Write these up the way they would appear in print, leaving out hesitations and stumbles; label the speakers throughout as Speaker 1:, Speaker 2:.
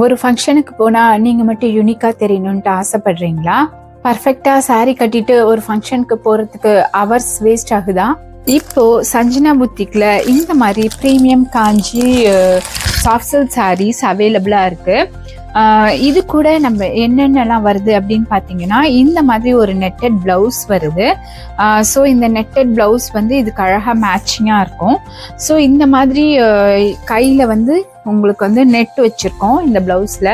Speaker 1: ஒரு ஃபங்க்ஷனுக்கு போனால் நீங்கள் மட்டும் யூனிக்காக தெரியணுன்ட்டு ஆசைப்படுறீங்களா? பர்ஃபெக்டாக சாரீ கட்டிட்டு ஒரு ஃபங்க்ஷனுக்கு போகிறதுக்கு ஹவர்ஸ் வேஸ்ட் ஆகுதா? இப்போ சஞ்சனா புத்திக்கில் இந்த மாதிரி ப்ரீமியம் காஞ்சி சாஃப்ட் சில்க் சாரீஸ் அவைலபிளாக இருக்குது. இது கூட நம்ம என்னென்னலாம் வருது அப்படின்னு பார்த்தீங்கன்னா, இந்த மாதிரி ஒரு நெட்டட் ப்ளவுஸ் வருது. ஸோ இந்த நெட்டட் ப்ளவுஸ் வந்து இதுக்கு அழகாக மேட்சிங்காக இருக்கும். ஸோ இந்த மாதிரி கையில் வந்து உங்களுக்கு வந்து நெட் வச்சுருக்கோம் இந்த ப்ளவுஸில்.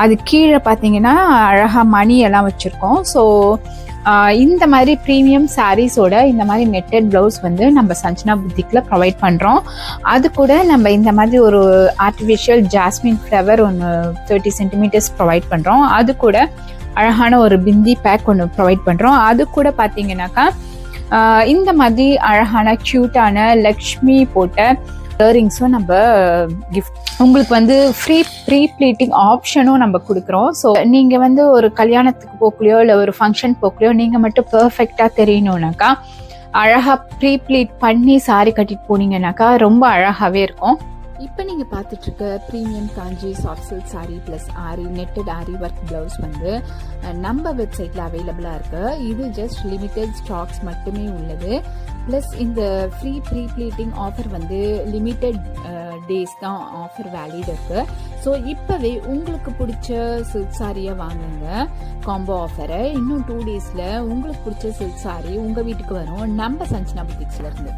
Speaker 1: அது கீழே பார்த்தீங்கன்னா அழகாக மணி எல்லாம் வச்சுருக்கோம். ஸோ இந்த மாதிரி ப்ரீமியம் சாரீஸோட இந்த மாதிரி நெட்டட் ப்ளவுஸ் வந்து நம்ம சஞ்சனா புத்திக்கில் ப்ரொவைட் பண்ணுறோம். அது கூட நம்ம இந்த மாதிரி ஒரு ஆர்டிஃபிஷியல் ஜாஸ்மின் ஃப்ளவர் ஒன்று 30 சென்டிமீட்டர்ஸ் ப்ரொவைட் பண்ணுறோம். அது கூட அழகான ஒரு பிந்தி பேக் ஒன்று ப்ரொவைட் பண்ணுறோம். அது கூட பார்த்தீங்கன்னாக்கா இந்த மாதிரி அழகான க்யூட்டான லக்ஷ்மி போட்ட இயரிங்ஸும் நம்ம கிஃப்ட் உங்களுக்கு வந்து ஃப்ரீ ப்ளீட்டிங் ஆப்ஷனும் நம்ம கொடுக்குறோம். ஸோ நீங்கள் வந்து ஒரு கல்யாணத்துக்கு போகலையோ இல்லை ஒரு ஃபங்க்ஷன் போகலையோ நீங்கள் மட்டும் பர்ஃபெக்டாக தெரியணுன்னாக்கா அழகாக ப்ளீட் பண்ணி சாரி கட்டிட்டு போனீங்கன்னாக்கா ரொம்ப அழகாகவே இருக்கும். இப்போ நீங்கள் பார்த்துட்ருக்க ப்ரீமியம் காஞ்சி சாஃப்ட் சில்க் சாரீ ப்ளஸ் ஆரி நெட்டட் ஆரி ஒர்க் ப்ளவுஸ் வந்து நம்ம வெப்சைட்டில் அவைலபிளாக இருக்குது. இது ஜஸ்ட் லிமிட்டட் ஸ்டாக்ஸ் மட்டுமே உள்ளது. ப்ளஸ் இந்த ஃப்ரீ ப்ளீட்டிங் ஆஃபர் வந்து லிமிட்டட் டேஸ் தான் ஆஃபர் வேலிட் இருக்குது. ஸோ இப்போவே உங்களுக்கு பிடிச்ச சில்க் சாரியை வாங்குங்க காம்போ ஆஃபரை. இன்னும் 2 டேஸில் உங்களுக்கு பிடிச்ச சில்க் சாரி உங்கள் வீட்டுக்கு வரும் நம்ம சஞ்சனா புத்திக்ஸ்லேருந்து.